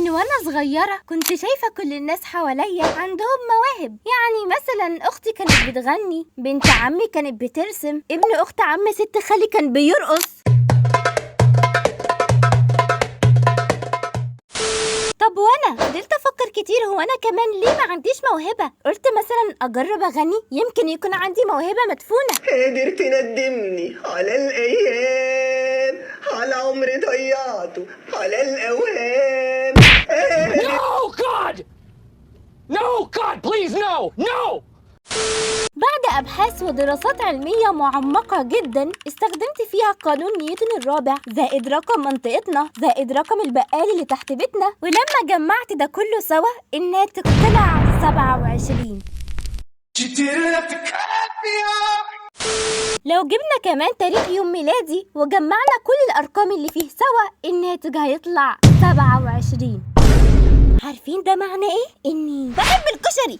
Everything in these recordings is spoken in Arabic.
من وانا صغيرة كنت شايفة كل الناس حواليا عندهم مواهب. يعني مثلا اختي كانت بتغني، بنت عمي كانت بترسم، ابن اخت عمي ست خالي كان بيرقص. طب وانا فضلت افكر كتير، هو انا كمان ليه ما عنديش موهبة؟ قلت مثلا اجرب اغني، يمكن يكون عندي موهبة مدفونة. قادر تندمني على الايام، على عمري ضيعته على الاوهام. No, God! No, God, please, no! No! بعد أبحاث ودراسات علمية معمقة جدا استخدمت فيها قانون نيوتن الرابع زائد رقم منطقتنا زائد رقم البقال اللي تحت بيتنا، ولما جمعت ده كله سوا الناتج طلع 27. لو جبنا كمان تاريخ يوم ميلادي وجمعنا كل الأرقام اللي فيه سوا الناتج هيطلع 27. عارفين ده معناه ايه؟ اني بحب الكشري.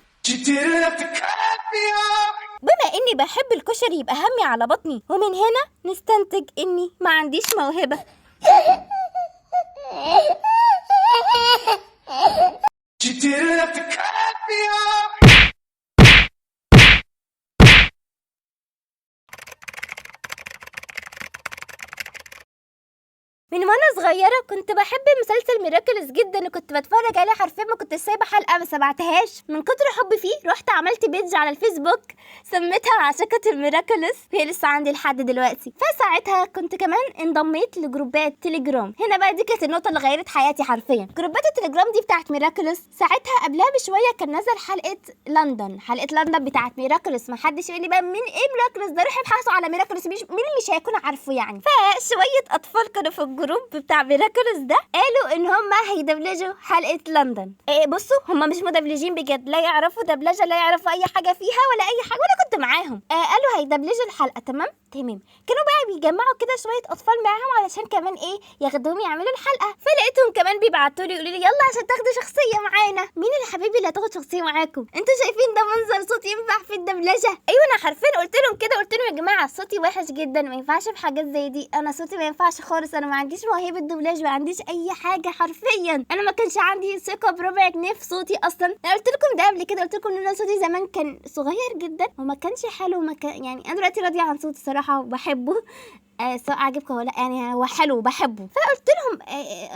بما اني بحب الكشري يبقى همي على بطني، ومن هنا نستنتج اني ما عنديش موهبة. من وانا صغيرة كنت بحب مسلسل ميراكلز جدا، وكنت بتفرج عليه حرفيا ما كنت سايبة حلقة ما سمعتهاش. من كتر حبي فيه رحت عملت بيدج على الفيسبوك سميتها عشقة الميراكلز، هي لسه عندي لحد دلوقتي. فساعتها كنت كمان انضميت لجروبات تليجرام. هنا بقى دي كانت النقطة اللي غيرت حياتي حرفيا. جروبات التليجرام دي بتاعت ميراكلز، ساعتها قبلها بشوية كان نزل حلقة لندن بتاعت ميراكلز. ما حدش يقول لي بقى من ايه ميراكلز ده، روحوا ابحثوا على ميراكلز، مين اللي مش هيكون عارفه يعني. فشوية اطفال كانوا في الجروب بتاع ميراكلز ده قالوا ان هم هيدبلجوا حلقة لندن. بصوا هم مش مدبلجين بجد، لا يعرفوا دبلجة، لا يعرفوا اي حاجة فيها ولا اي حاجة، وانا كنت معاهم. قالوا هيدبلجوا الحلقة. تمام. كانوا بقى بيجمعوا كده شوية اطفال معاهم علشان كمان ياخدوهم يعملوا الحلقة. فلقيتهم كمان بيبعتوا لي يقولوا لي يلا عشان تاخدوا شخصية معانا. مين اللي حبيبي اللي هتاخد شخصية معاكم؟ انتوا شايفين ده منظر صوت ينفع في الدبلجة؟ ايوه انا حرفيا قلت لهم كده، قلت لهم يا جماعة صوتي وحش جدا، ما ينفعش في حاجات زي دي، انا صوتي ما ينفعش خالص، انا ما عنديش موهبة دبلاج، ما عنديش اي حاجة حرفيا، انا ما كانش عندي ثقة بربع جنيه في صوتي اصلا. انا قلت لكم ده قبل كده، قلت لكم ان انا صوتي زمان كان صغير جدا وما كانش حلو، يعني انا دلوقتي راضية عن صوتي صراحة وبحبه، سواء عجبكم ولا لا، يعني هو حلو وبحبه. فقلت لهم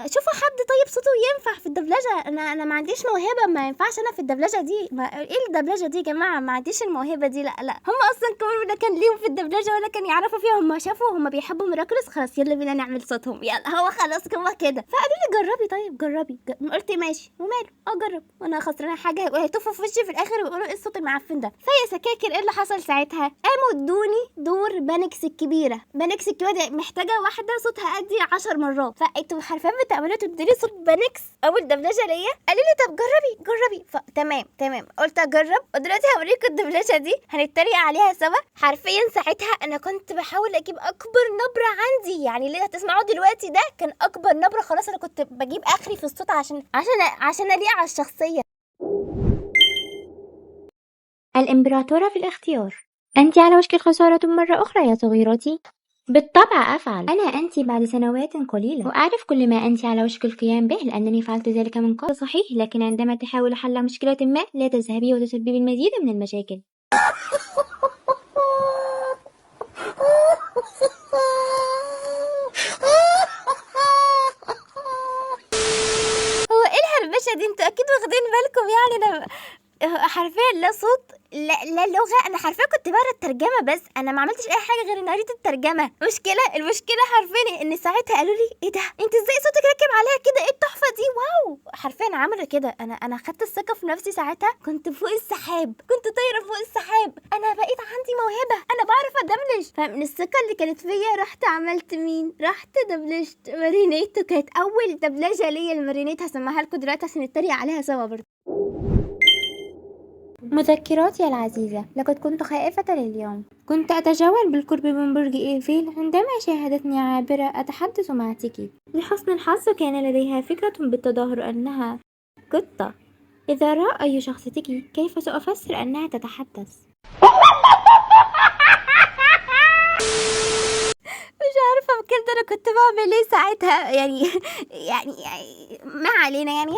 شوفوا حد طيب صوته ينفع في الدبلجه، انا ما عنديش موهبه، ما ينفعش انا في الدبلجه دي، ايه الدبلجه دي يا جماعه، ما عنديش الموهبه دي، لا هم اصلا كمان لا كان ليهم في الدبلجه ولا كان يعرفوا فيها، هم شافوا هم بيحبوا ميراكلز، خلاص يلا بينا نعمل صوتهم، يلا هو خلاص هو كده. فقالوا لي جربي، طيب جربي. قلت ماشي وماله، اجرب وانا خسرانه حاجه، وهيتوفوا في وشي في الاخر ويقولوا ايه الصوت المعفن ده. فيا سكاكر ايه اللي حصل ساعتها؟ قاموا ادوني دور بانكس الكبيره. بانكس الكبيره محتاجه واحده صوتها قدي 10 مرات، فانتوا حرفيا بتعملوا تديني صوت بانكس اول دبلجه ليا. قالوا لي طب جربي تمام قلت اجرب، ودلوقتي هوريكم الدبلجه دي هنتريق عليها سوا. حرفيا ساعتها انا كنت بحاول اجيب اكبر نبره عندي، يعني اللي هتسمعوه دلوقتي ده كان اكبر نبره، خلاص انا كنت بجيب اخري في الصوت عشان اليق على الشخصيه. الإمبراطورة في الاختيار. أنت على وشك الخسارة مرة أخرى يا صغيرتي. بالطبع أفعل، أنا أنت بعد سنوات قليلة، وأعرف كل ما أنت على وشك القيام به لأنني فعلت ذلك من قبل. صحيح، لكن عندما تحاول حل مشكلة ما لا تذهبي وتسببي المزيد من المشاكل. هو ايه الهربشه دي؟ انتوا اكيد واخدين بالكم، يعني انا حرفيا لا صوت لا لغه، انا حرفيا كنت بقرا الترجمه بس، انا ما عملتش اي حاجه غير ان قريت الترجمه. المشكله حرفيا ان ساعتها قالوا لي ايه ده، انت ازاي صوتك راكب عليها كده، ايه التحفه دي، واو. حرفيا عملوا كده، انا خدت الثقه في نفسي ساعتها، كنت فوق السحاب، كنت طايره فوق السحاب، انا بقيت عندي موهبه، انا بعرف ادبلج. فمن الثقه اللي كانت فيا رحت عملت رحت دبلجت مارينيت، وكانت اول دبلجه ليا المارينيت، هسمعها لكم دلوقتي عشان نتريق عليها سوا برضه. مذكراتي العزيزة، لقد كنت خائفة اليوم. كنت أتجول بالقرب من برج إيفيل عندما شاهدتني عابرة أتحدث مع تيكي. لحسن الحظ كان لديها فكرة بالتظاهر أنها قطة. إذا رأى أي شخص تيكي كيف سأفسر أنها تتحدث؟ مش عارفه كده انا كنت بعمل ايه ساعتها يعني ما علينا، يعني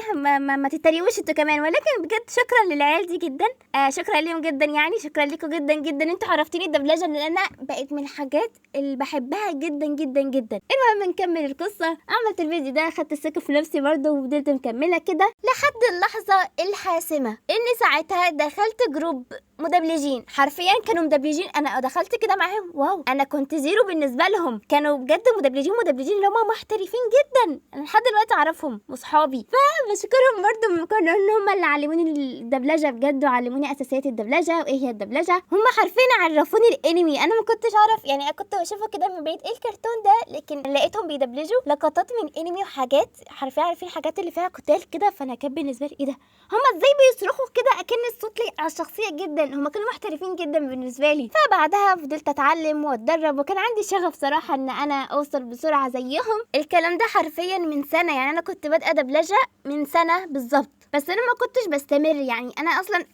ما تتريقوش انتوا كمان، ولكن بجد شكرا للعيال دي جدا. شكرا ليهم جدا، يعني شكرا لكم جدا جدا، انتوا عرفتيني الدبلجه لان انا بقت من الحاجات اللي بحبها جدا جدا جدا. المهم نكمل القصه. عملت الفيديو ده، خدت الثقه في نفسي برضه وفضلت مكمله كده لحد اللحظه الحاسمه ان ساعتها دخلت جروب مدبلجين، حرفيا كانوا مدبلجين. انا دخلت كده معاهم، واو انا كنت زيرو بالنسبه لهم، كانوا بجد مدبلجين اللي هم محترفين جدا، انا لحد دلوقتي اعرفهم واصحابي، فبشكرهم برضو كانوا ان هم اللي علموني الدبلجه بجد، وعلموني اساسيات الدبلجه وايه هي الدبلجه. هم حرفيا عرفوني الانمي، انا ما كنتش اعرف، يعني انا كنت بشوفه كده من بعيد ايه الكرتون ده، لكن لقيتهم بيدبلجوا لقطات من انمي وحاجات، حرفيا عارفين الحاجات اللي فيها قتال كده، فانا كان بالنسبه لي ايه ده، هم ازاي بيصرخوا كده اكن الصوت لي على الشخصيه جدا، هم كانوا محترفين جدا بالنسبه لي. فبعدها فضلت اتعلم واتدرب، وكان عندي شغف صراحه ان انا اوصل بسرعه زيهم. الكلام ده حرفيا من سنه، يعني انا كنت بادئه دبلجه من سنه بالظبط، بس انا ما كنتش بستمر، يعني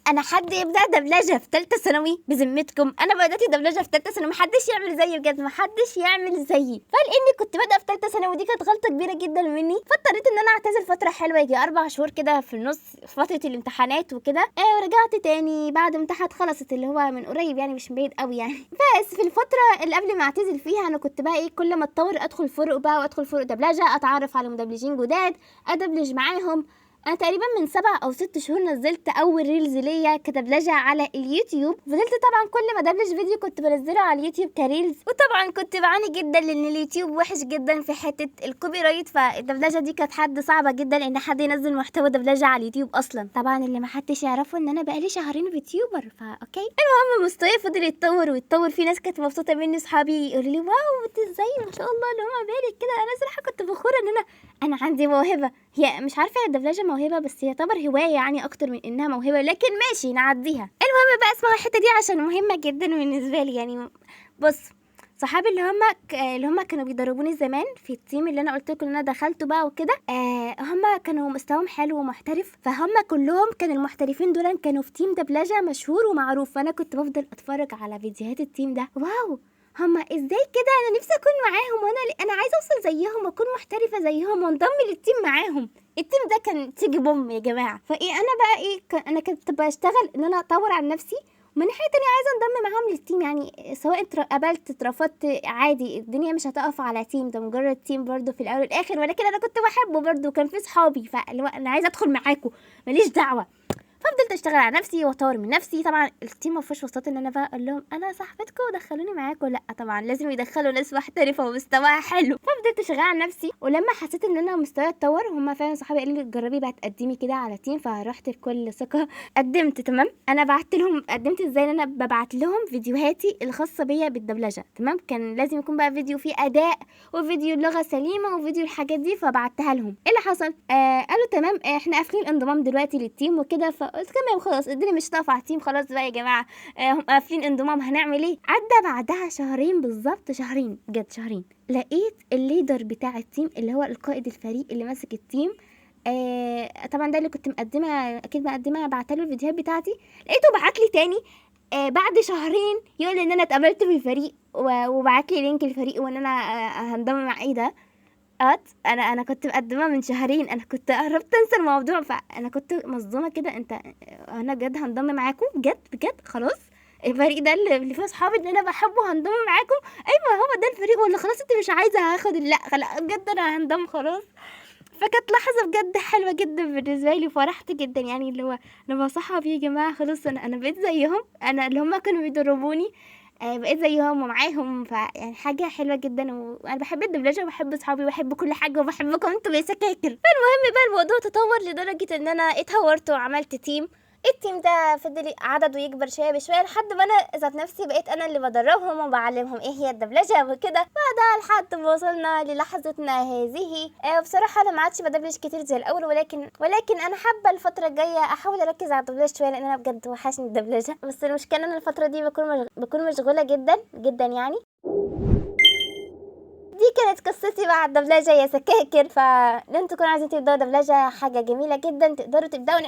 انا حد يبدا دبلجه في ثالثه ثانوي بذمتكم؟ انا بدات دبلجه في ثالثه ثانوي، محدش يعمل زيي بجد، محدش يعمل زيي. فلاني كنت بادئه في ثالثه ثانوي دي كانت غلطه كبيره جدا مني، فاضطريت ان انا اعتزل فتره حلوه يجي 4 شهور كده في النص، في فتره الامتحانات وكده. ورجعت تاني بعد امتحانات خلصت، اللي هو من قريب يعني مش من بعيد قوي يعني. بس في الفتره اللي قبل ما اعتزل فيها انا كنت بقى ايه، كل ما اتطور ادخل فروق بقى، وادخل فروق دبلجه، اتعرف على مدبلجين جداد، ادبلج معاهم. انا تقريبا من 7 أو 6 شهور نزلت اول ريلز ليا كدبلجه على اليوتيوب. فضلت طبعا كل ما ادبلج فيديو كنت بنزله على اليوتيوب كريلز، وطبعا كنت بعاني جدا لان اليوتيوب وحش جدا في حته الكوبي رايت، فالدبلجه دي كانت حد صعبه جدا ان حد ينزل محتوى دبلجه على اليوتيوب اصلا. طبعا اللي ما حدش يعرفه ان انا بقالي شهرين فيتيوبر، اوكي. المهم مستواي فضل يتطور ويتطور، في ناس كانت مبسوطه مني، اصحابي يقولوا لي واو انت ازاي ما شاء الله اللي هم بالك كده. انا صراحه كنت فخوره ان انا عندي موهبه، هي مش عارفه هي الدبلجه موهبه، بس هي تعتبر هوايه يعني اكتر من انها موهبه، لكن ماشي نعديها. المهم بقى اسمعوا الحته دي عشان مهمه جدا بالنسبه لي. يعني بص، صحابي اللي هم كانوا بيدربوني زمان في التيم اللي انا قلت لكم ان انا دخلته بقى وكده، هم كانوا مستواهم حلو ومحترف، فهم كلهم كانوا المحترفين دول كانوا في تيم دبلجه مشهور ومعروف، فانا كنت بفضل اتفرج على فيديوهات التيم ده، واو هما ازاي كده، انا نفسي اكون معاهم، وانا عايزه اوصل زيهم واكون محترفه زيهم وانضم للتيم معاهم. التيم ده كان تيجي بوم يا جماعه. فايه انا بقى ايه، انا كنت بشتغل ان انا اطور عن نفسي، ومن ناحيه تانية عايزه انضم معاهم للتيم، يعني سواء قبلت اترفضت عادي، الدنيا مش هتقف على تيم، ده مجرد تيم برضو في الاول والاخر، ولكن انا كنت بحبه برضو، كان في صحابي، فاللي هو انا عايزه ادخل معاكم ماليش دعوه. ففضلت اشتغل على نفسي واطور من نفسي. طبعا التيم ما فيهوش وسط ان انا بقى اقول لهم انا صاحبتكم ودخلوني معاكم، لا طبعا لازم يدخلوا ناس محترفه ومستواها حلو. ففضلت اشتغل على نفسي، ولما حسيت ان انا مستواي اتطور، هم فعلا صحابي قالوا لي جربي بقى تقدمي كده على تيم، فرحت بكل ثقه قدمت. تمام، انا بعت لهم، قدمت ازاي، ان انا ببعت لهم فيديوهاتي الخاصه بيا بالدبلجه. تمام، كان لازم يكون بقى فيديو فيه اداء، وفيديو اللغه سليمه، وفيديو الحاجات دي، فبعتها لهم. ايه اللي حصل؟ قالوا تمام احنا قافلين انضمام دلوقتي للتيم وكده، فقلت تمام خلاص الدنيا مش هتقف على التيم، خلاص بقى يا جماعه هم قافلين انضمام، هنعمل ايه؟ عدى بعدها شهرين بالظبط، شهرين بجد شهرين، لقيت الليدر بتاع التيم اللي هو القائد الفريق اللي ماسك التيم، طبعا ده اللي كنت مقدمه، اكيد مقدمه بعتله الفيديوهات بتاعتي، لقيته بعتلي تاني بعد شهرين يقول ان انا اتقابلت في الفريق، وبعت لي لينك الفريق، وان انا هنضم مع ايه ده. انا كنت مقدمه من شهرين، انا كنت قربت انسى الموضوع، فانا كنت مصدومه كده، انا بجد هنضم معاكم بجد خلاص الفريق ده اللي فيه اصحابي اللي انا بحبه هنضم معاكم؟ ايوه هو ده الفريق، ولا خلاص انت مش عايزه هاخد؟ لا بجد انا هنضم خلاص. فكانت لحظه بجد حلوه جدا بالنسبه لي، فرحت جدا، يعني اللي هو انا بصحى يا جماعه خلاص، انا بقيت زيهم، انا اللي هم كانوا بيدربوني بقيت زيهم ومعاهم، يعني حاجه حلوه جدا، وانا بحب الدبلجه وبحب اصحابي وبحب كل حاجه وبحبكم انتوا يا سكاكر. فالمهم بقى الموضوع تطور لدرجه ان انا اتهورت وعملت تيم. التيم ده فضل عدده يكبر شويه بشويه، لحد ما انا ذات نفسي بقيت انا اللي بدربهم وبعلمهم ايه هي الدبلجه وكده. بعدها لحد ما وصلنا للحظتنا هذه. بصراحه انا ما عادش بدبلج كتير زي الاول، ولكن انا حابه الفتره الجايه احاول اركز على الدبلجه شويه، لان انا بجد وحشني الدبلجه، بس المشكله ان انا الفتره دي بكون مشغوله جدا جدا يعني. دي كانت قصتي مع الدبلجة يا سكاكر. فلو تكونوا عايزين تبدأوا دبلجة، حاجة جميلة جدا، تقدروا تبدأوا من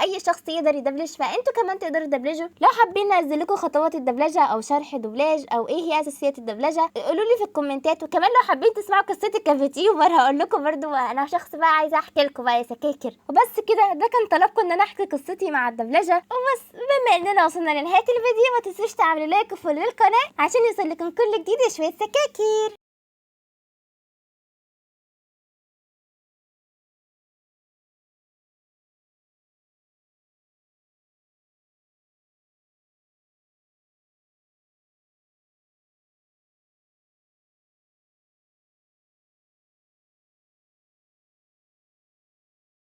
أي شخص يقدر يدبلج، فأنتوا كمان تقدروا تدبلجوا. لو حابين انزل لكم خطوات الدبلجة أو شرح دبلاج أو إيه هي أساسيات الدبلجة، قولوا لي في الكومنتات. وكمان لو حابين تسمعوا قصتي كفيديوبر هقول لكم برضو، أنا شخص بقى عايزة أحكي لكم بقى يا سكاكر. وبس كده، ده كان طلبكم إن أنا أحكي قصتي مع الدبلجة. وبس بما إننا وصلنا لنهاية الفيديو، ما تنسوش تعملوا لايك وفولو للقناة عشان يوصل لكم كل جديد يا شوية سكاكر.